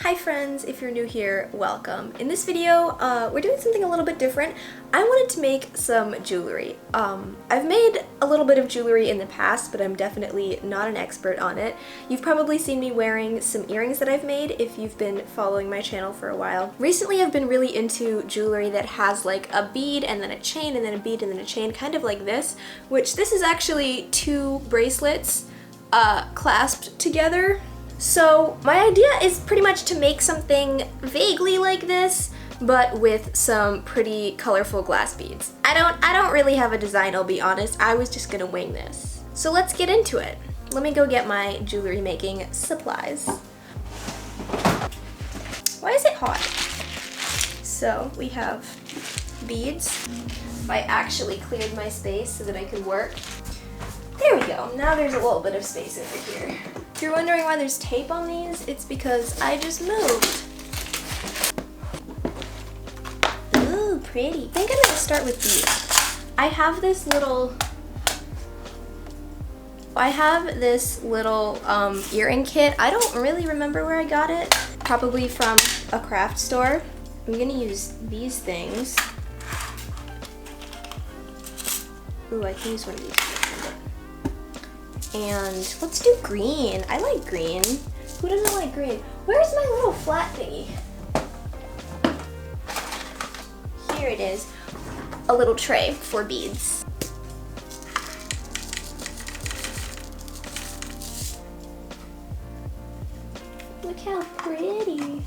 Hi friends, if you're new here, welcome. In this video, we're doing something a little bit different. I wanted to make some jewelry. I've made a little bit of jewelry in the past, but I'm definitely not an expert on it. You've probably seen me wearing some earrings that I've made if you've been following my channel for a while. Recently I've been really into jewelry that has like a bead and then a chain and then a bead and then a chain, kind of like this, which this is actually two bracelets clasped together. So my idea is pretty much to make something vaguely like this, but with some pretty colorful glass beads. I don't really have a design, I'll be honest. I was just gonna wing this. So let's get into it. Let me go get my jewelry making supplies. Why is it hot? So we have beads. I actually cleared my space so that I could work. There we go. Now there's a little bit of space over here. If you're wondering why there's tape on these, it's because I just moved. Ooh, pretty. I think I'm gonna start with these. I have this little earring kit. I don't really remember where I got it. Probably from a craft store. I'm gonna use these things. Ooh, I can use one of these. And let's do green. I like green. Who doesn't like green? Where's my little flat thingy? Here it is. A little tray for beads. Look how pretty.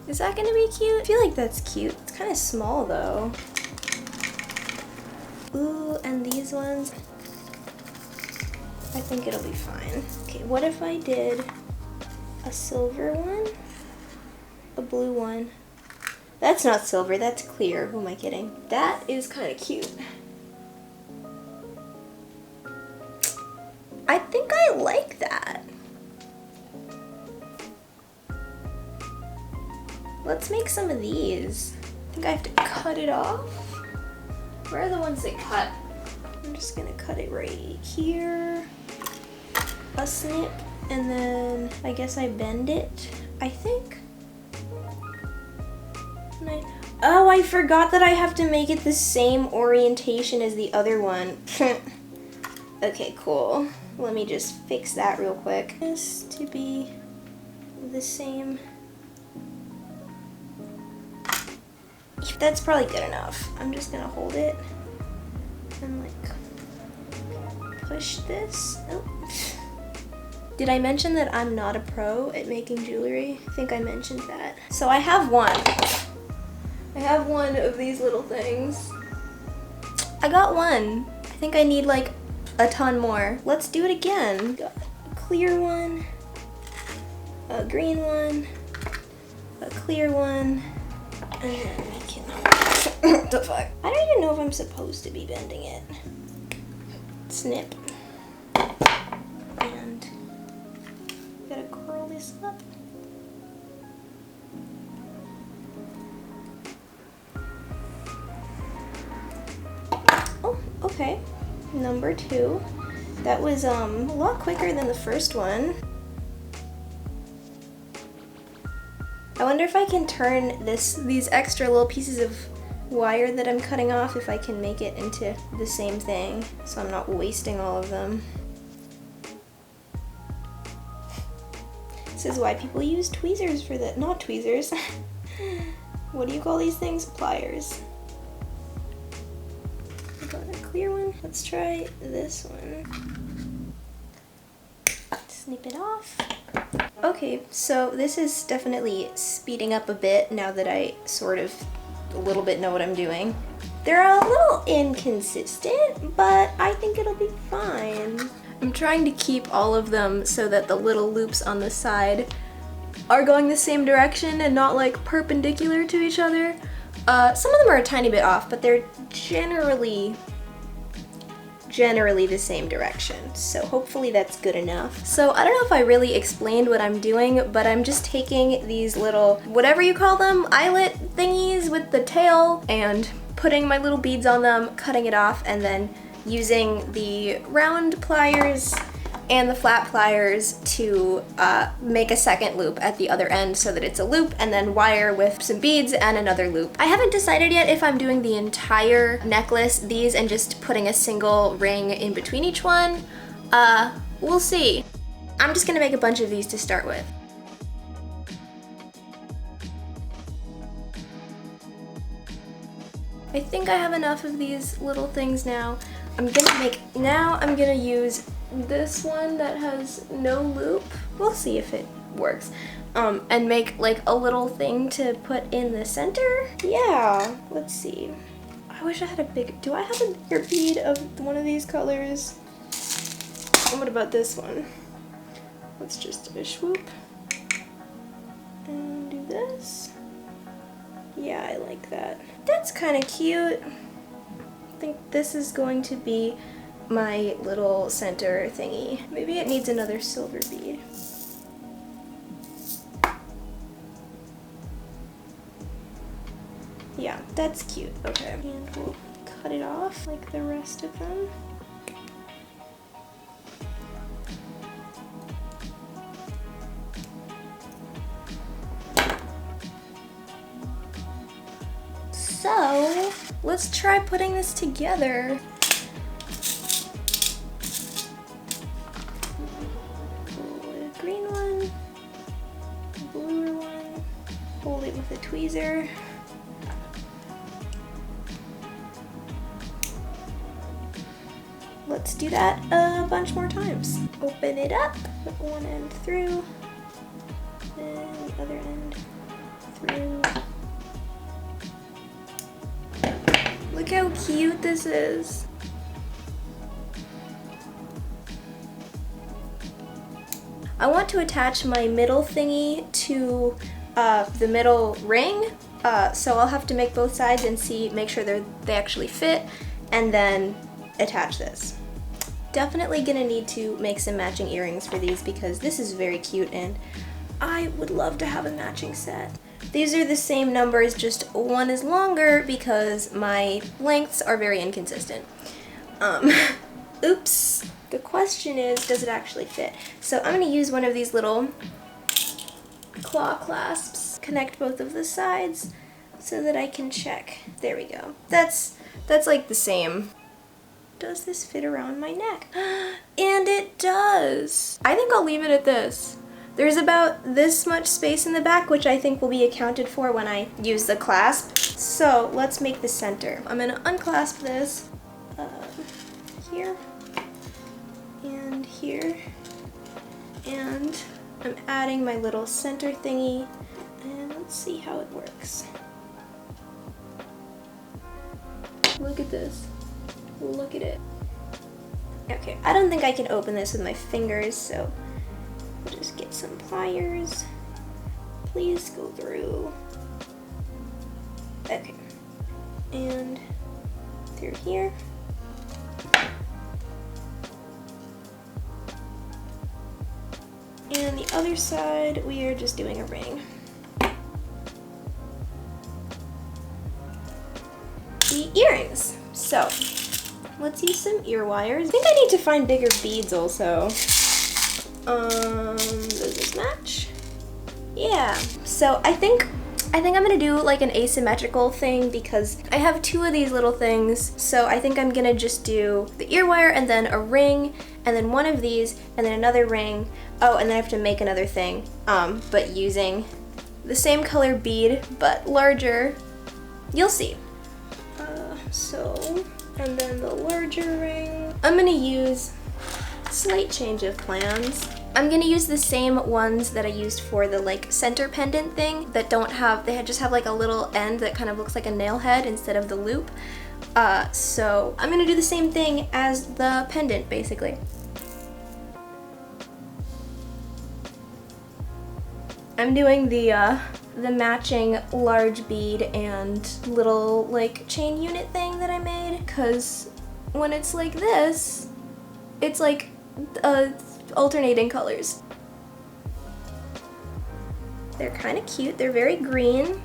Is that gonna be cute? I feel like that's cute. It's kind of small though. Ooh, and these ones. I think it'll be fine. Okay, what if I did a silver one? A blue one? That's not silver, that's clear. Who am I kidding? That is kind of cute. I think I like that. Let's make some of these. I think I have to cut it off. Where are the ones that cut? I'm just gonna cut it right here. A snip, and then I guess I bend it, I think. Oh, I forgot that I have to make it the same orientation as the other one. Okay, cool. Let me just fix that real quick. This to be the same. That's probably good enough. I'm just gonna hold it and like push this. Oh. Did I mention that I'm not a pro at making jewelry? I think I mentioned that. So I have one. I have one of these little things. I got one. I think I need like a ton more. Let's do it again. Got a clear one, a green one, a clear one, and then we can what the fuck? I don't even know if I'm supposed to be bending it. Snip. And gotta curl this up. Oh, okay. Number 2. That was a lot quicker than the first one. I wonder if I can turn these extra little pieces of wire that I'm cutting off, if I can make it into the same thing, so I'm not wasting all of them. This is why people use tweezers for that. Not tweezers. What do you call these things? Pliers. I got a clear one. Let's try this one. Snip it off. Okay, so this is definitely speeding up a bit now that I sort of a little bit know what I'm doing. They're a little inconsistent, but I think it'll be fine. I'm trying to keep all of them so that the little loops on the side are going the same direction and not like perpendicular to each other. Some of them are a tiny bit off, but they're generally the same direction, so hopefully that's good enough. So I don't know if I really explained what I'm doing, but I'm just taking these little, whatever you call them, eyelet thingies with the tail, and putting my little beads on them, cutting it off, and then using the round pliers and the flat pliers to make a second loop at the other end so that it's a loop, and then wire with some beads and another loop. I haven't decided yet if I'm doing the entire necklace, these, and just putting a single ring in between each one. We'll see. I'm just gonna make a bunch of these to start with. I think I have enough of these little things now. I'm gonna use this one that has no loop. We'll see if it works. And make like a little thing to put in the center. Yeah, let's see. I wish I had a big, do I have a bigger bead of one of these colors? And what about this one? Let's just do a swoop and do this. Yeah, I like that. That's kind of cute. I think this is going to be my little center thingy. Maybe it needs another silver bead. Yeah, that's cute. Okay, and we'll cut it off like the rest of them. So, let's try putting this together. A green one, a bluer one, hold it with a tweezer. Let's do that a bunch more times. Open it up, put one end through, then the other end through. Look how cute this is. I want to attach my middle thingy to the middle ring, so I'll have to make both sides and make sure they actually fit, and then attach this. Definitely gonna need to make some matching earrings for these because this is very cute and I would love to have a matching set. These are the same numbers, just one is longer because my lengths are very inconsistent. Oops. The question is, does it actually fit? So I'm gonna use one of these little claw clasps, connect both of the sides so that I can check. There we go. That's like the same. Does this fit around my neck? And it does. I think I'll leave it at this. There's about this much space in the back, which I think will be accounted for when I use the clasp. So let's make the center. I'm gonna unclasp this here and here. And I'm adding my little center thingy. And let's see how it works. Look at this. Look at it. Okay, I don't think I can open this with my fingers, so I'll just get some pliers. Please go through. Okay. And through here. And the other side, we are just doing a ring. The earrings. So, let's use some ear wires. I think I need to find bigger beads also. Does this match? Yeah. So I think I'm gonna do like an asymmetrical thing because I have two of these little things. So I think I'm gonna just do the ear wire and then a ring and then one of these and then another ring. Oh, and then I have to make another thing, but using the same color bead but larger. You'll see. And then the larger ring. I'm gonna use slight change of plans. I'm gonna use the same ones that I used for the like center pendant thing that they just have like a little end that kind of looks like a nail head instead of the loop. So I'm gonna do the same thing as the pendant basically. I'm doing the matching large bead and little like chain unit thing that I made because when it's like this, it's like alternating colors. They're kind of cute. They're very green.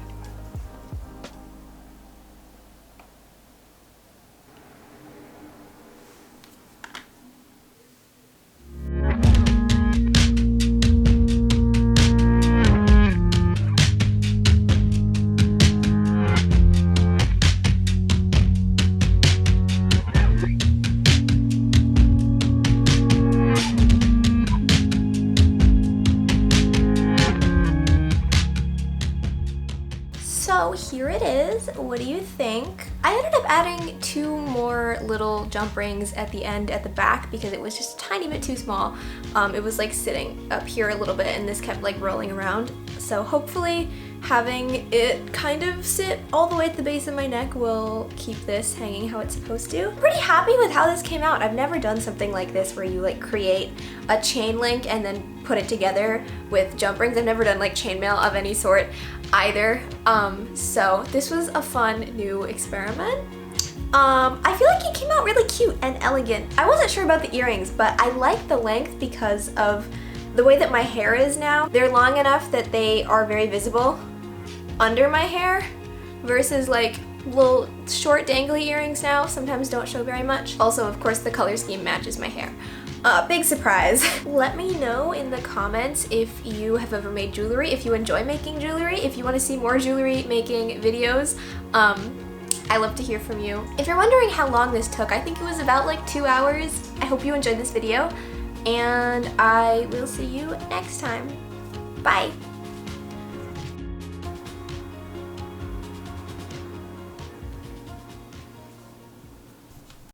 here it is. What do you think? I ended up adding 2 more little jump rings at the end at the back because it was just a tiny bit too small. It was like sitting up here a little bit and this kept like rolling around. So hopefully having it kind of sit all the way at the base of my neck will keep this hanging how it's supposed to. I'm pretty happy with how this came out. I've never done something like this where you like create a chain link and then put it together with jump rings. I've never done like chainmail of any sort either. So this was a fun new experiment. I feel like it came out really cute and elegant. I wasn't sure about the earrings, but I like the length because of the way that my hair is now. They're long enough that they are very visible under my hair versus like little short dangly earrings now sometimes don't show very much. Also, of course, the color scheme matches my hair. Big surprise. Let me know in the comments if you have ever made jewelry, if you enjoy making jewelry, if you want to see more jewelry making videos. I love to hear from you. If you're wondering how long this took, I think it was about like 2 hours. I hope you enjoyed this video, and I will see you next time. Bye.